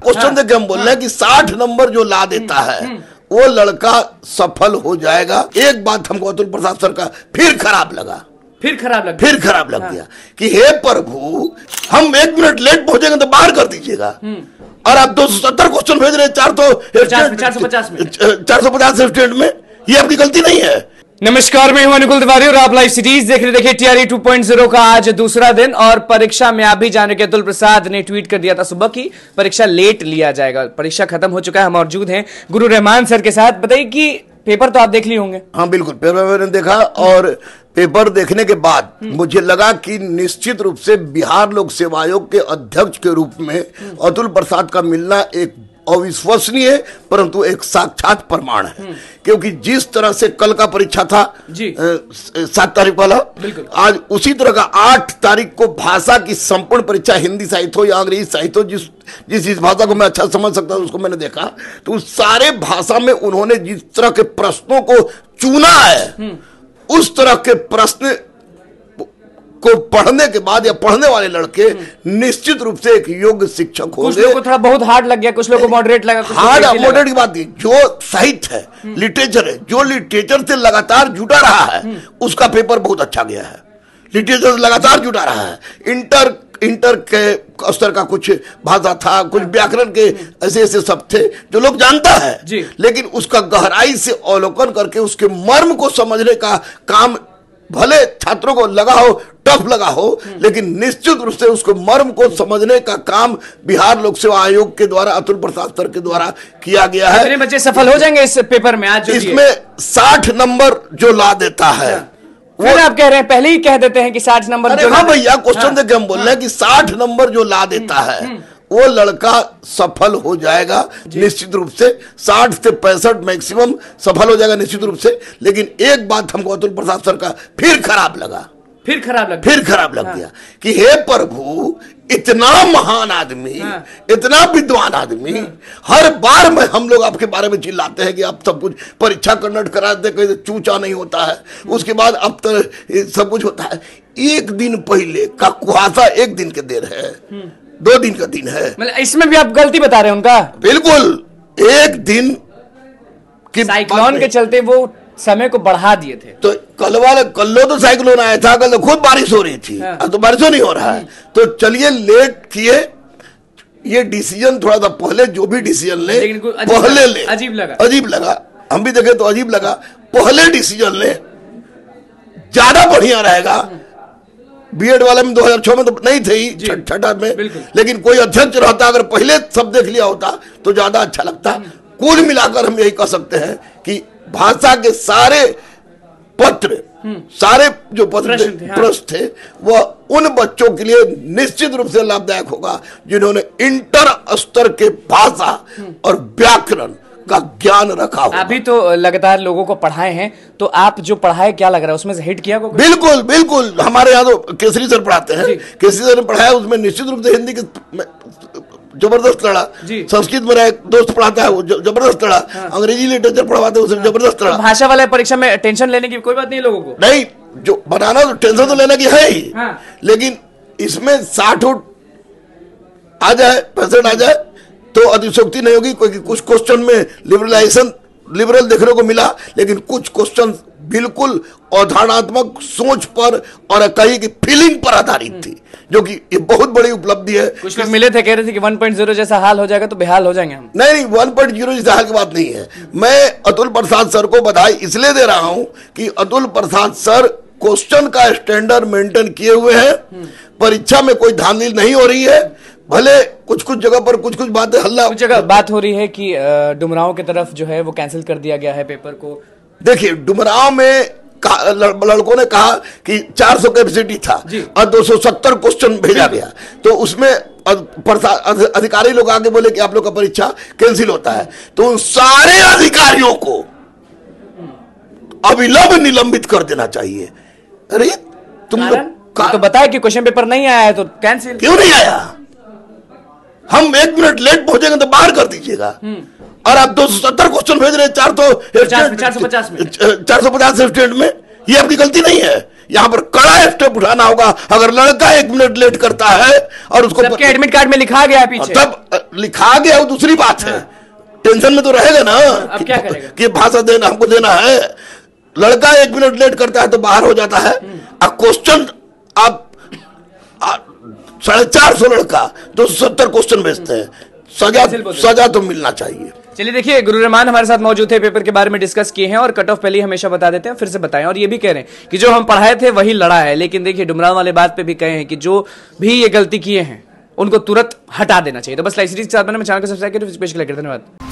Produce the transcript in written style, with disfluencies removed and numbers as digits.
Question देख के हम बोल रहे हैं कि 60 नंबर जो ला देता है वो लड़का सफल हो जाएगा। एक बात हमको अतुल प्रसाद सर का फिर खराब लग गया कि हे प्रभु, हम 1 मिनट लेट पहुंचेंगे तो बाहर कर दीजिएगा, और आप 270 क्वेश्चन भेज रहे हैं 450 स्टूडेंट में। ये आपकी गलती नहीं है। नमस्कार, मैं हूं अनुकुल तिवारी और आप लाइव सीरीज देख रहे। देखिए TRE 2.0 का आज दूसरा दिन और परीक्षा में आप भी जान रहे कि अतुल प्रसाद ने ट्वीट कर दिया था सुबह की परीक्षा लेट लिया जाएगा। परीक्षा खत्म हो चुका है, हम मौजूद हैं गुरु रहमान सर के साथ। बताइए कि पेपर तो आप देख लिए होंगे। हाँ बिल्कुल, पेपर मैंने देखा और पेपर देखने के बाद मुझे लगा कि निश्चित रूप से बिहार लोक सेवा आयोग के अध्यक्ष के रूप में अतुल प्रसाद का मिलना एक अविश्वसनीय परंतु एक साक्षात प्रमाण है। क्योंकि जिस तरह से कल का परीक्षा था 7 तारीख वाला, आज उसी तरह का 8 तारीख को भाषा की संपूर्ण परीक्षा, हिंदी साहित्य हो या अंग्रेजी साहित्य हो, जिस भाषा को मैं अच्छा समझ सकता हूं उसको मैंने देखा, तो उस सारे भाषा में उन्होंने जिस तरह के प्रश्नों को चुना है, उस तरह के प्रश्न को पढ़ने के बाद या पढ़ने वाले लड़के निश्चित रूप से एक योग्य शिक्षक होंगे। कुछ लोगों को थोड़ा बहुत हार्ड लग गया, कुछ लोगों को मॉडरेट लगा। हार्ड मॉडरेट की बात नहीं, जो साहित्य है, लिटरेचर है, जो लिटरेचर से लगातार जुटा रहा है उसका पेपर बहुत अच्छा गया है। लिटरेचर से लगातार जुटा रहा है। इंटर के स्तर का कुछ भाषा था, कुछ व्याकरण के ऐसे शब्द थे जो लोग जानता है, लेकिन उसका गहराई से अवलोकन करके उसके मर्म को समझने का काम भले छात्रों को लगा हो, टफ लगा हो, लेकिन निश्चित रूप से उसको मर्म को समझने का काम बिहार लोक सेवा आयोग के द्वारा, अतुल प्रसाद सर के द्वारा किया गया है। कितने बच्चे सफल हो जाएंगे इस पेपर में आज? इसमें 60 नंबर जो ला देता है, वो आप कह रहे हैं, पहले ही कह देते हैं कि 60 नंबर। अरे हाँ भैया, क्वेश्चन देख के हम बोल रहे हैं कि 60 नंबर जो ला देता है वो लड़का सफल हो जाएगा निश्चित रूप से। 60 से 65 मैक्सिमम सफल हो जाएगा निश्चित रूप से। लेकिन एक बात हमको अतुल प्रसाद सर का फिर खराब लग गया कि हे प्रभु, इतना महान आदमी, इतना विद्वान आदमी, हर बार में हम लोग आपके बारे में चिल्लाते हैं कि आप सब कुछ परीक्षा कंडक्ट करा देते, कहीं चूचा नहीं होता है, उसके बाद अब तो सब कुछ होता है। एक दिन पहले का कुहासा 1 दिन के देर है, 2 दिन का दिन है। मतलब इसमें भी आप गलती बता रहे हैं उनका। बिल्कुल, 1 दिन की साइक्लोन के चलते वो समय को बढ़ा दिए थे। तो कल्लो तो साइक्लोन आया था, कल तो खुद बारिश हो रही थी, अब तो बारिश नहीं हो रहा है। तो चलिए लेट किए, ये डिसीजन थोड़ा सा पहले, जो भी डिसीजन ले पहले ले। अजीब लगा, हम भी देखे तो अजीब लगा। पहले डिसीजन ले, ज्यादा बढ़िया रहेगा। बीएड वाले में 2006 में तो नहीं थे, छठा में, लेकिन कोई अध्यक्ष रहता, अगर पहले सब देख लिया होता तो ज्यादा अच्छा लगता। कुल मिलाकर हम यही कह सकते हैं कि भाषा के सारे पत्र, सारे जो प्रश्न थे, वह उन बच्चों के लिए निश्चित रूप से लाभदायक होगा जिन्होंने इंटर स्तर के भाषा और व्याकरण का ज्ञान रखा होगा। अभी तो लगातार लोगों को पढ़ाए हैं, तो आप जो पढ़ाए क्या लग रहा है उसमें से हिट किया को? बिल्कुल, हमारे यहाँ तो केसरी सर पढ़ाते हैं, केसरी सर ने पढ़ाया, उसमें निश्चित रूप से हिंदी के जबरदस्त लड़ा। संस्कृत मेरा एक दोस्त पढ़ाता है, वो जबरदस्त लड़ा। अंग्रेजी लिटरेचर पढ़वाते हैं, उसमें जबरदस्त लड़ा। भाषा वाले परीक्षा में टेंशन लेने की कोई बात नहीं है लोगों को? नहीं, जो बनाना तो टेंशन तो लेने की है ही, लेकिन इसमें 60 आ जाए, 65 आ जाए तो अतिशोक्ति नहीं होगी। क्योंकि कुछ क्वेश्चन में लिबरल देखने को मिला, लेकिन कुछ क्वेश्चन बिल्कुल अवधारणात्मक सोच पर और कहीं की फीलिंग पर आधारित थी, जो कि ये बहुत बड़ी उपलब्धि है। कुछ लोग मिले थे, कह रहे थे कि 1.0 जैसा हाल हो जाएगा तो बेहाल हो जाएंगे हम। नहीं, 1.0 जैसा हाल की बात नहीं है। मैं अतुल प्रसाद सर को बधाई इसलिए दे रहा हूं कि अतुल प्रसाद सर क्वेश्चन का स्टैंडर्ड मेंटेन किए हुए हैं। परीक्षा में कोई धांधली नहीं हो रही है। भले कुछ जगह पर कुछ बातें हल्ला, कुछ जगह बात हो रही है कि डुमरांव की तरफ जो है वो कैंसिल कर दिया गया है पेपर को। देखिए, डुमरांव में लड़कों ने कहा कि 400 कैपेसिटी था और 270 क्वेश्चन भेजा गया, तो उसमें अधिकारी लोग आगे बोले कि आप लोग का परीक्षा कैंसिल होता है। तो उन सारे अधिकारियों को अविलंब निलंबित कर देना चाहिए। अरे तुम लोग तो बताया कि क्वेश्चन पेपर नहीं आया है तो कैंसिल क्यों नहीं आया? हम 1 मिनट लेट पहुंचेंगे तो बाहर कर दीजिएगा, और आप 270 क्वेश्चन भेज रहे हैं 450 स्टूडेंट में। ये आपकी गलती नहीं है। यहाँ पर कड़ा स्टेप उठाना होगा। अगर लड़का 1 मिनट लेट करता है और उसको सबके एडमिट कार्ड में लिखा गया है पीछे, तब लिखा गया वो दूसरी बात है, टेंशन में तो रहेगा ना। अब क्या करेगा कि भाषा देना हमको देना है। लड़का 1 मिनट लेट करता है तो बाहर हो जाता है। अब क्वेश्चन आप 450 लड़का तो 70 क्वेश्चन भेजते हैं। सजा तो मिलना चाहिए। चलिए देखिए, गुरु रहमान हमारे साथ मौजूद थे, पेपर के बारे में डिस्कस किए हैं और कट ऑफ पहले ही हमेशा बता देते हैं, फिर से बताएं। और ये भी कह रहे हैं कि जो हम पढ़ाए थे वही लड़ा है। लेकिन देखिए डुमराव वाले बात पे भी कहे हैं कि जो भी ये गलती किए हैं उनको तुरंत हटा देना चाहिए। तो बस लाइव सीरीज के साथ में चैनल को सब्सक्राइब करें। धन्यवाद।